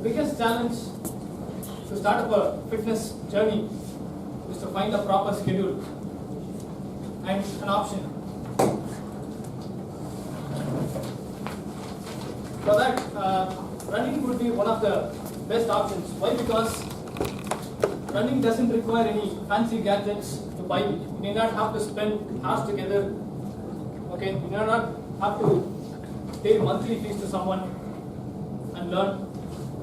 biggest challenge to start up a fitness journey is to find a proper schedule and an option. For that, running would be one of the best options. Why? Because running doesn't require any fancy gadgets to buy it. You may not have to spend hours together. Okay, you do not have to pay monthly fees to someone and learn.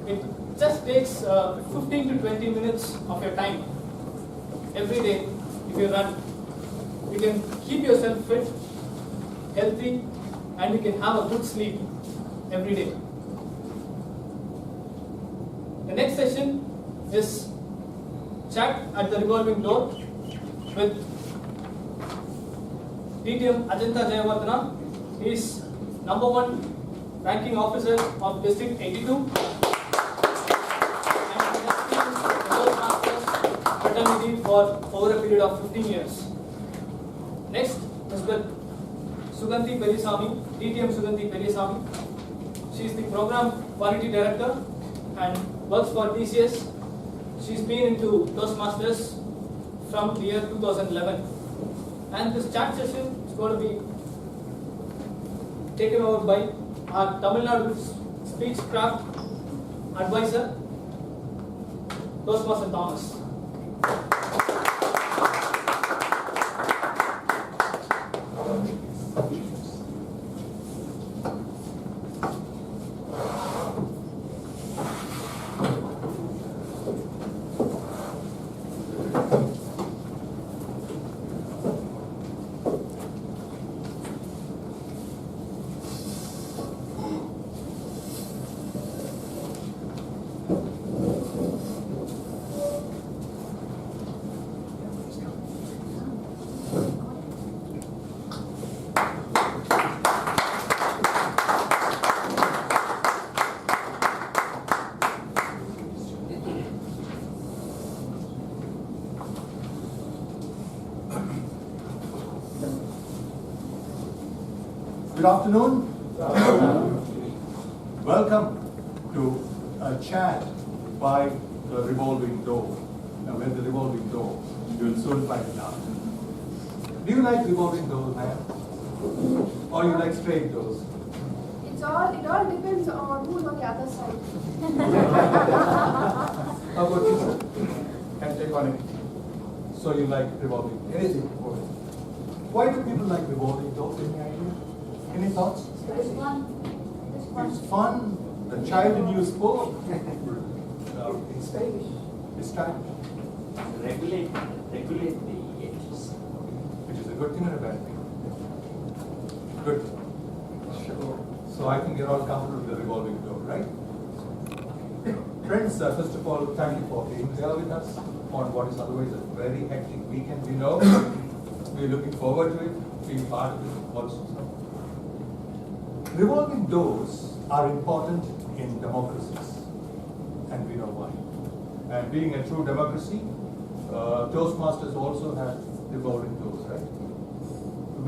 It just takes 15 to 20 minutes of your time every day. If you run, you can keep yourself fit, healthy, and you can have a good sleep every day. The next session is chat at the revolving door with DTM Ajantha Jayawardena. He is #1 ranking officer of District 82 and he has been in the Toastmasters fraternity for over a period of 15 years. Next is with Suganthi Periasami, DTM Suganthi Periasami. She is the program quality director and works for TCS. She's been into Toastmasters from the year 2011. And this chat session is going to be taken over by our Tamil Nadu speechcraft advisor, Toastmaster Thomas. Good afternoon. Welcome to a chat by the revolving door. Now, where's the revolving door? You will soon find it out. Do you like revolving doors, man? Or you like straight doors? It all depends on who's on the other side. How about you, sir? Can take on it. So you like revolving? Anything? Why do people like revolving doors? Any idea? Any thoughts? It's fun. It's fun. The child in you spoke. It's stylish. It's stylish. Regulate the edges. Which is a good thing or a bad thing? Good. Sure. So I think you're all comfortable with the revolving door, right? Friends, first of all, thank you for being here with us on what is otherwise a very hectic weekend. We know we're looking forward to it, being part of it also. Revolving doors are important in democracies, and we know why. And being a true democracy, Toastmasters also have revolving doors, right?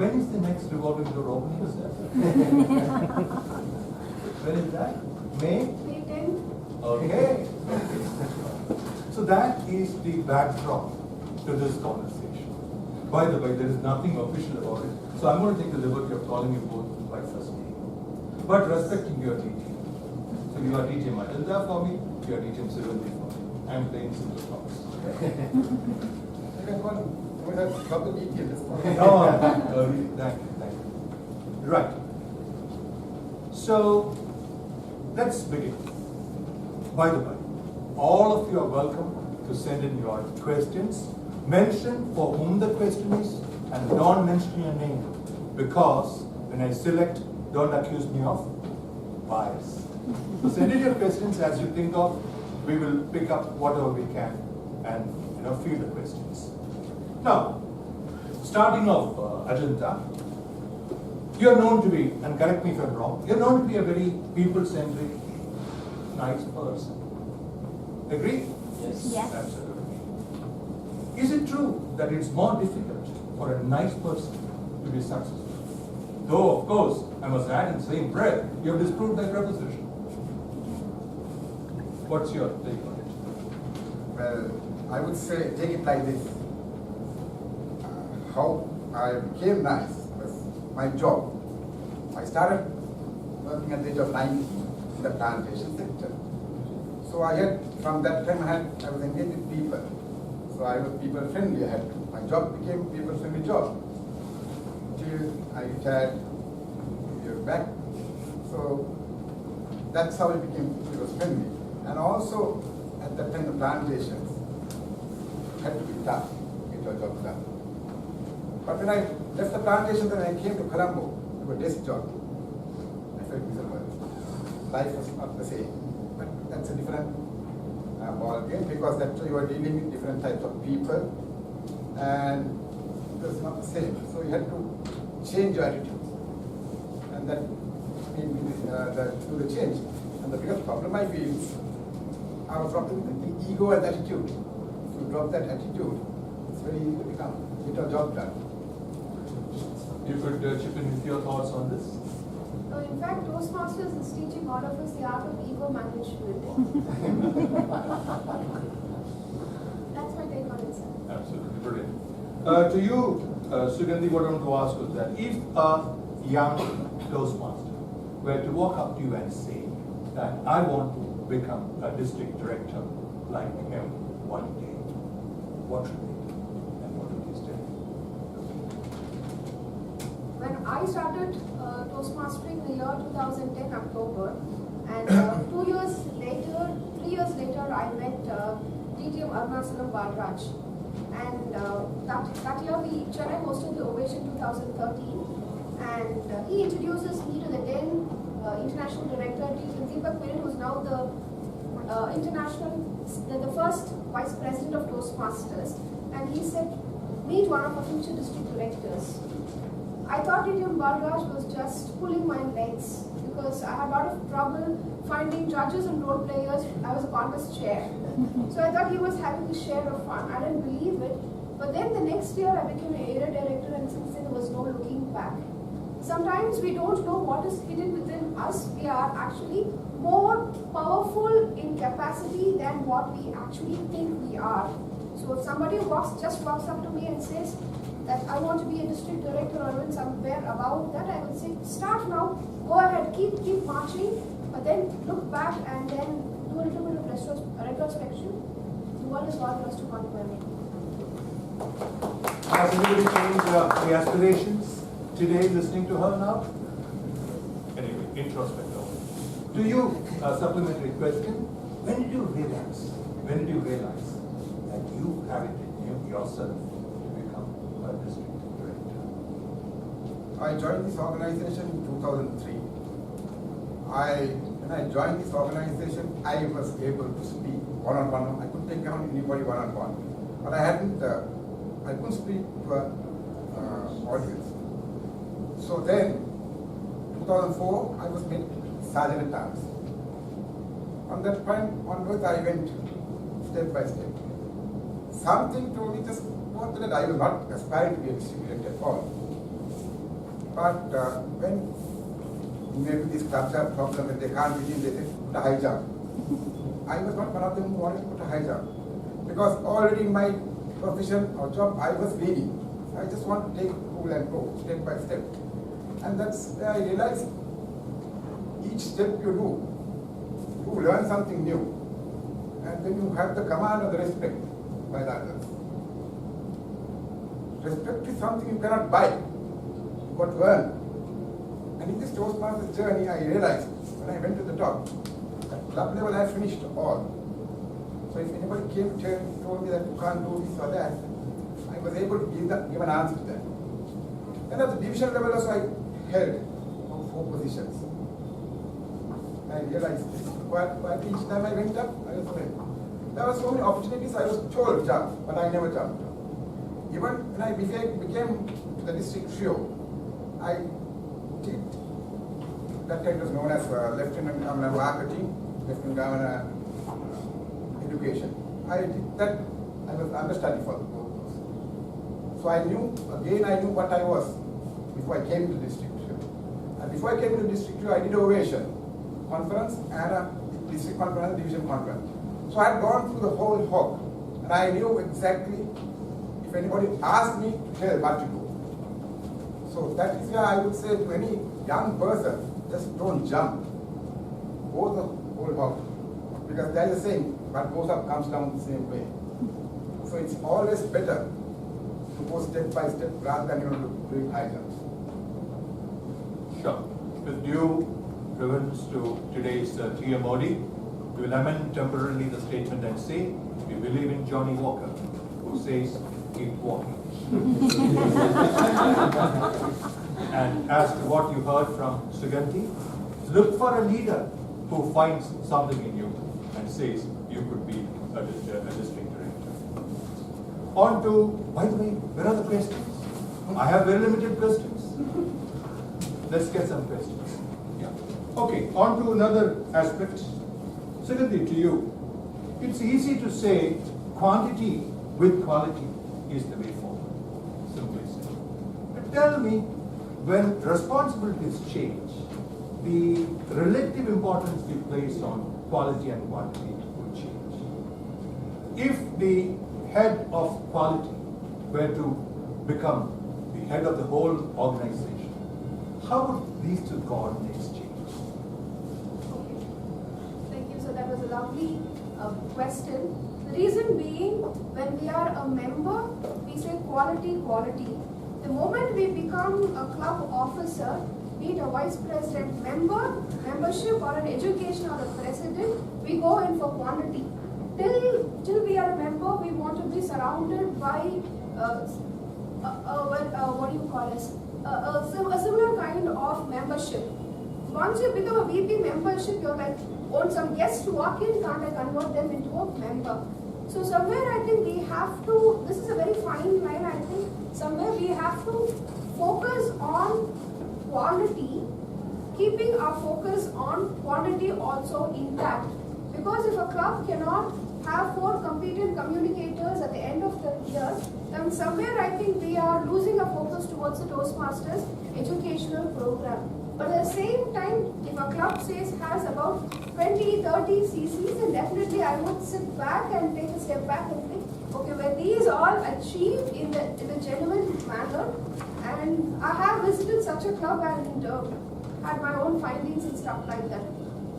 When is the next revolving door opening? When is that? May? May 10th. Okay. So that is the backdrop to this conversation. By the way, there is nothing official about it, so I'm going to take the liberty of calling you both by first name. But respecting your DTM. So you are DTM Ajantha for me, you are DTM Suganthi for me. I'm playing simple songs. You can call him. We have got the DTM. Thank you. Right. So let's begin. By the way, all of you are welcome to send in your questions. Mention for whom the question is and don't mention your name, because when I select, don't accuse me of bias. So send in your questions as you think of. We will pick up whatever we can and field the questions. Now, starting off, Ajantha, you're known to be, and correct me if I'm wrong, you're known to be a very people-centric, nice person. Agree? Yes. Yes. Absolutely. Is it true that it's more difficult for a nice person to be successful? Though, of course, I must add in the same breath, you have disproved that proposition. What's your take on it? Well, I would say, take it like this. How I became nice was my job. I started working at the age of 19 in the plantation sector. So I had, from that time I was engaged with people. So I was people friendly. My job became people friendly job. Till I retired years back. So that's how it became people friendly. And also at that time the plantations had to be tough, get your job done. But when I left the plantation and I came to Colombo, to a desk job, I felt miserable. Life was not the same. But that's a different ball game, because that's you are dealing with different types of people, and it was not the same. So you had to change your attitude, and that made me do the change. And the biggest problem I feel is our problem with the ego and attitude. If you drop that attitude, it's very easy to get your job done. You could chip in with your thoughts on this. In fact, Toastmasters is teaching all of us the art of ego management. That's my take on it, sir. Absolutely brilliant. To you, Suganthi, what I want to ask was that if a young Toastmaster were to walk up to you and say that I want to become a district director like him one day, what should they do and what would you say? When I started Toastmastering in the year 2010 October, and 3 years later, I met DTM Balraj. And that year Chennai hosted the Ovation 2013, and he introduces me to the then international director, Deepak Piran, who is now the the first vice president of Toastmasters, and he said, meet one of our future district directors. I thought DTM Balraj was just pulling my legs, because I had a lot of trouble finding judges and role players. I was a contest chair. So I thought he was having a share of fun. I didn't believe it. But then the next year I became an area director, and since then there was no looking back. Sometimes we don't know what is hidden within us. We are actually more powerful in capacity than what we actually think we are. So if somebody just walks up to me and says that I want to be a district director or even somewhere about that, I would say, start now, go ahead, keep marching, but then look back and then do a little bit of retrospection. The world is all for us to conquer. Has anybody changed the aspirations today listening to her now? Anyway, introspect. To you, a supplementary question. When did you realize that you have it in you yourself to become a district director? I joined this organization in 2003. When I joined this organization, I was able to speak one-on-one. I couldn't take on anybody one-on-one. But I couldn't speak to an audience. So then, 2004, I was made Sergeant at Arms. From that point onwards, I went step by step. Something told me just not that I was not aspiring to be a district director at all. But when maybe these clubs have problems and they can't begin, they say, put a high jump. I was not one of them who wanted to put a high jump. Because already in my profession or job, I was leading. I just want to take it cool and go, step by step. And that's where I realized each step you do, you learn something new. And then you have the command of the respect by the others. Respect is something you cannot buy, you got to earn. And in this Toastmasters journey, I realized when I went to the top, at club level I finished all. So if anybody came and told me that you can't do this or that, I was able to give an answer to that. And at the division level also I held 4 positions. I realized this. But each time I went up, I was afraid. There were so many opportunities I was told to jump, but I never jumped. Even when I became the district trio, I did, that time it was known as Lieutenant Governor Marketing, Lieutenant Governor Education. I did that, I was understudy for those. So I knew what I was before I came to the district trio. And before I came to the district trio, I did Ovation conference and a district conference, division conference. So I had gone through the whole hog, and I knew exactly if anybody asked me to tell what to do. So that is why I would say to any young person, just don't jump. Go the whole hog. Because there is a saying, what goes up comes down the same way. So it's always better to go step by step rather than doing high jumps. Sure. With due reference to today's TMOD, we will amend temporarily the statement and say, we believe in Johnny Walker, who says, keep walking. And as to what you heard from Suganthi, look for a leader who finds something in you and says you could be a district director. On to, by the way, where are the questions? I have very limited questions. Let's get some questions. Yeah. Okay, on to another aspect. Suganthi, to you, it's easy to say quantity with quality is the way forward. Simply said. But tell me, when responsibilities change, the relative importance we place on quality and quantity will change. If the head of quality were to become the head of the whole organization, how would these two coordinates change? Okay. Thank you. So that was a lovely question. The reason being, when we are a member, we say quality, quality. The moment we become a club officer, be it a vice president membership or an education or a president, we go in for quantity. Till we are a member, we want to be surrounded by what do you call it? A similar kind of membership. Once you become a VP membership, you're like, want some guests to walk in, can't I convert them into a member? So somewhere I think we have to, this is a very fine line, I think, somewhere we have to focus on quality, keeping our focus on quantity also intact. Because if a club cannot have 4 competent communicators at the end of the year, then somewhere I think we are losing our focus towards the Toastmasters educational program. But at the same time, if a club says has about 20, 30 CCs, then definitely I would sit back and take a step back and think, okay, were these all achieved in a genuine manner? And I have visited such a club and had my own findings and stuff like that.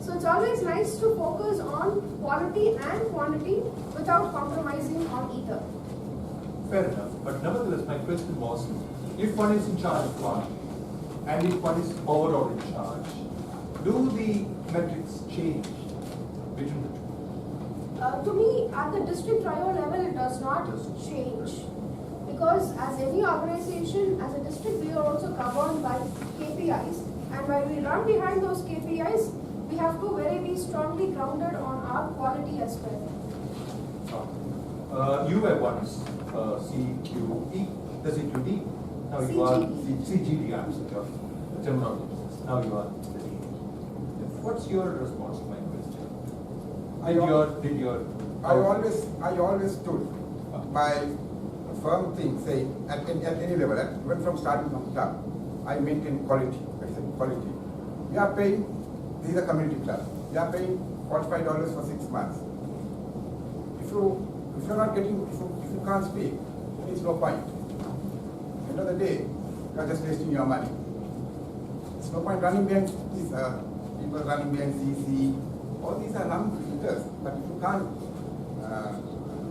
So it's always nice to focus on quality and quantity without compromising on either. Fair enough. But nevertheless, my question was, if one is in charge of quality, and if one is overall in charge, do the metrics change between the two? To me, at the district trial level, it does not change. Because as any organization, as a district, we are also governed by KPIs. And when we run behind those KPIs, we have to be strongly grounded on our quality as well. You were once CQE, the CQD. Now you are CGD, I'm sorry, the terminology. Now you are the DD. What's your response to my question? I always stood by a firm thing, say at any level, even from starting from club, I maintain quality. I said quality. We are paying, this is a community club. We are paying $45 for 6 months. If you're not getting, if you can't speak, then it's no point. End of the day, you are just wasting your money. It's no point running behind these people running behind CC. All these are numbers, but if you can't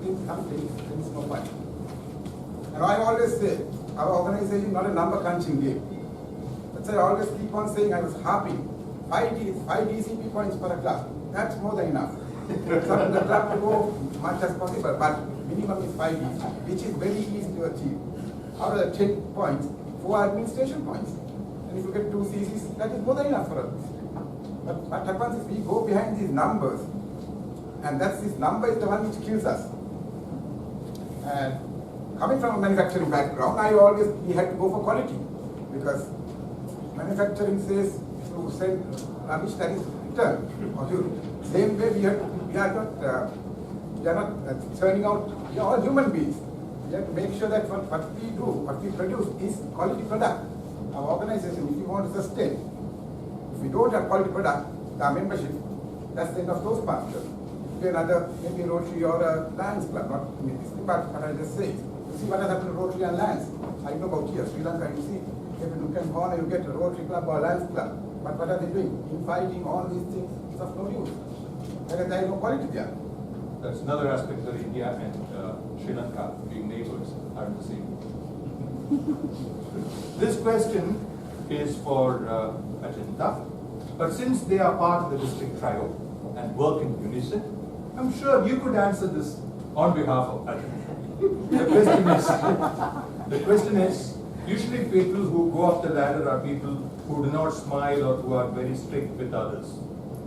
do something, then it's no point. And I always say, our organization is not a number crunching game. That's why I always keep on saying, I was happy. 5 DCP points per club. That's more than enough. Some of the club to go much as possible, but minimum is 5 DCP, which is very easy to achieve. Out of the 10 points, 4 administration points. And if you get 2 CCs, that is more than enough for us. But what happens is we go behind these numbers, and this number is the one which kills us. And coming from a manufacturing background, we had to go for quality, because manufacturing says to send rubbish that is returned. Same way we are not turning out. We are all human beings. We have to make sure that what we do, what we produce is quality product. Our organization, if we want to sustain, if we don't have quality product, our membership That's the end of Toastmasters. Okay, another, maybe Rotary or a Lions Club, not maybe, but what I just say. You see what has happened to Rotary and Lions. I know about here, Sri Lanka, you see, if you can go on and you get a Rotary Club or a Lions Club. But what are they doing? Infighting, all these things, it's of no use. Because there is no quality there. That's another aspect that India and Sri Lanka, being neighbors, are the same. This question is for Ajantha, but since they are part of the district trio and work in unison, I'm sure you could answer this on behalf of Ajantha. The question is, usually people who go up the ladder are people who do not smile or who are very strict with others.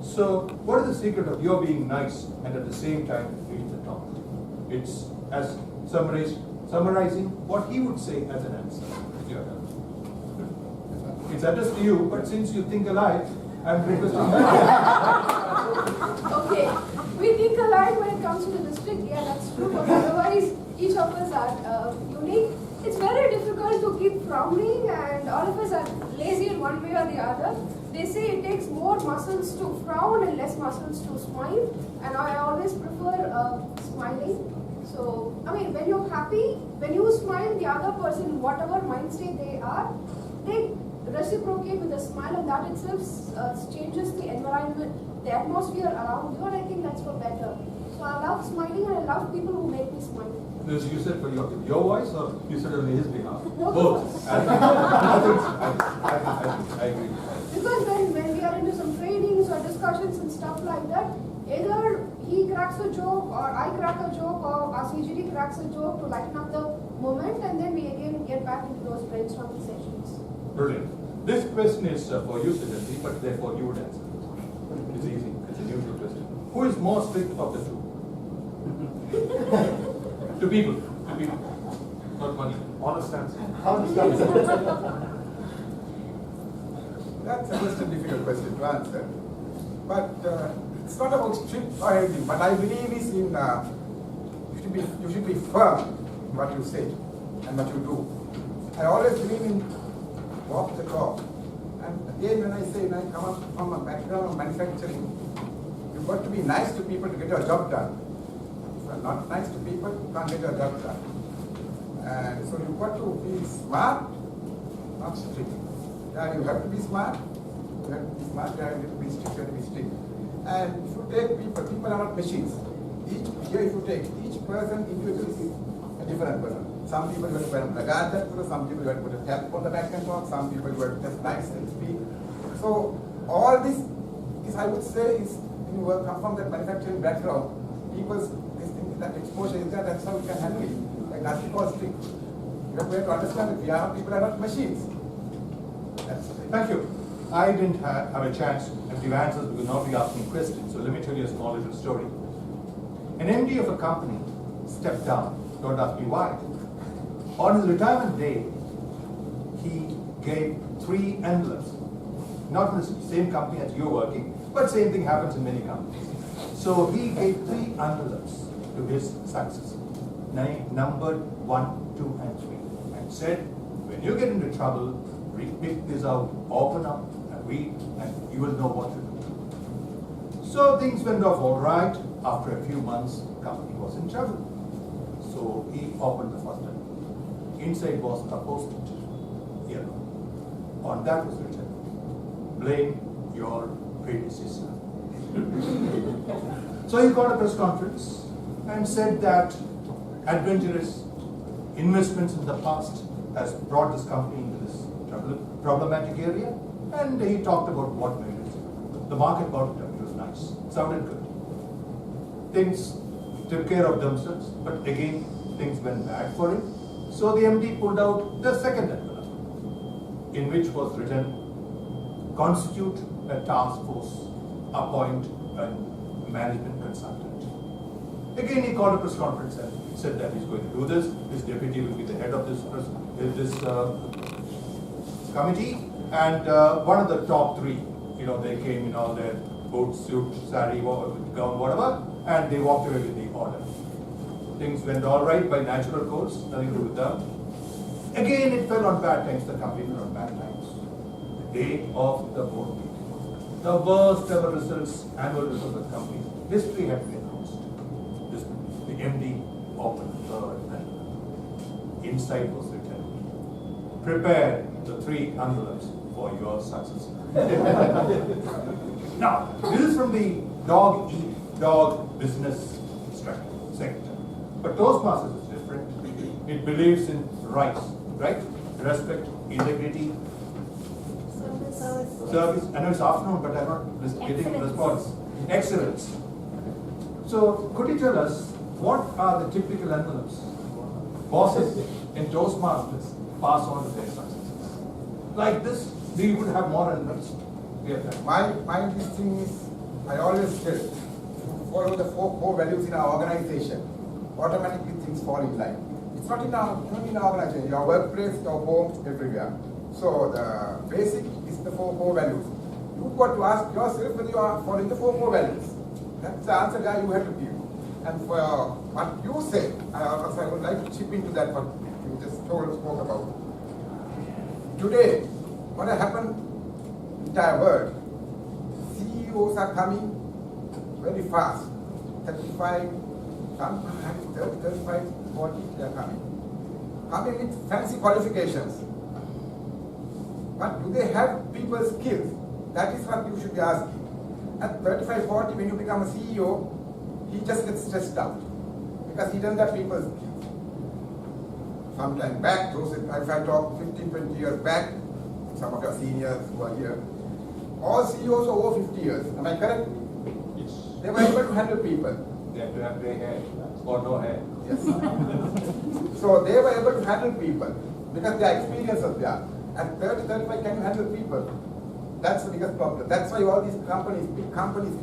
So, what is the secret of your being nice and at the same time reach the top? It's as summarizing what he would say as an answer. Your turn. It's addressed to you, but since you think alike, I'm requesting that. Okay, we think alike when it comes to the district, yeah, that's true, but otherwise each of us are unique. It's very difficult to keep frowning, and all of us are lazy in one way or the other. They say it takes more muscles to frown and less muscles to smile, and I always prefer smiling. So, I mean, when you're happy, when you smile, the other person, whatever mind state they are, they reciprocate with a smile, and that itself changes the environment, the atmosphere around you, and I think that's for better. So I love smiling, and I love people who make me smile. This you said for your voice, or you said on his behalf? Both. I agree. Because when we are into some trainings or discussions and stuff like that, either he cracks a joke, or I crack a joke, or our CGD cracks a joke to lighten up the moment, and then we again get back into those brainstorming sessions. Brilliant. This question is for you, Suganthi, but therefore you would answer. It's easy. It's a neutral question. Who is more strict of the two? To people. Not money. Honest answer. Honest answer. That's just a difficult question to answer. But it's not about strict or anything, but I believe is in you should be firm in what you say and what you do. I always believe in walk the talk. And again, when I say, when I come up from a background of manufacturing, you've got to be nice to people to get your job done. If you're not nice to people, you can't get your job done. And so you've got to be smart, not strict. Yeah, you have to be smart. You have to be smart. You have to be strict. You have to be strict. And if you take people are not machines. If you take each person individually is a different person. Some people will put a gadget, some people will put a tap on the back and talk, some people will just nice and speak. So all this is, I would say, is when you come from that manufacturing background, people's this thing, that exposure is there. That's how you can handle it. Like nothing called strict. You have to understand that people are not machines. Thank you. I didn't have a chance to give answers because nobody asked me questions. So let me tell you a small little story. An MD of a company stepped down. Don't ask me why. On his retirement day, he gave 3 envelopes. Not in the same company as you're working, but same thing happens in many companies. So he gave 3 envelopes to his successor, numbered 1, 2, and 3, and said, when you get into trouble, pick this out, open up, and read, and you will know what to do. So things went off all right. After a few months, the company was in trouble. So he opened the first envelope. Inside was a post-it yellow. On that was written, blame your predecessor. So he called a press conference and said that adventurous investments in the past has brought this company into this problematic area, and he talked about what made it. The market bought it up. It was nice. Sounded good. Things took care of themselves, but again, things went bad for him. So the MD pulled out the second envelope, in which was written, constitute a task force, appoint a management consultant. Again, he called a press conference and said that he's going to do this. His deputy will be the head of this committee, and one of the top 3, they came in all their boots, suit, sari, gown, whatever, and they walked away with the order. Things went all right by natural course, nothing to do with them. Again, it fell on bad times, the company fell on bad times. The day of the board meeting. the worst ever results, annual results of the company. History had been announced. The MD opened the third and inside was written, prepare the 3 envelopes for your success. Now, this is from the dog eat dog business sector. But Toastmasters is different. It believes in rights, right? Respect, integrity, service. I know it's afternoon, but I'm not getting a response. Excellence. So, could you tell us what are the typical envelopes bosses in Toastmasters pass on to their successors? Like this, we would have more envelopes. We have that. My this thing is, I always say, follow the 4 core values in our organization. Automatically things fall in line. It's not in our organization, your workplace, your home, everywhere. So the basic is the 4 core values. You've got to ask yourself whether you are following the 4 core values. That's the answer that you have to give. And for what you say, I would like to chip into that what you just spoke about. Today, what has happened in the entire world, CEOs are coming very fast. 35, sometimes 30, 35, 40, they are coming. Coming with fancy qualifications. But do they have people skills? That is what you should be asking. At 35, 40, when you become a CEO, he just gets stressed out because he doesn't have people skills. Sometime back, if I talk 15, 20 years back, some of your seniors who are here, all CEOs are over 50 years. Am I correct? Yes. They were able to handle people. They have to have grey hair or no hair. Yes. So they were able to handle people because their experience was there. At 30, 35, can you handle people? That's the biggest problem. That's why all these companies, big companies,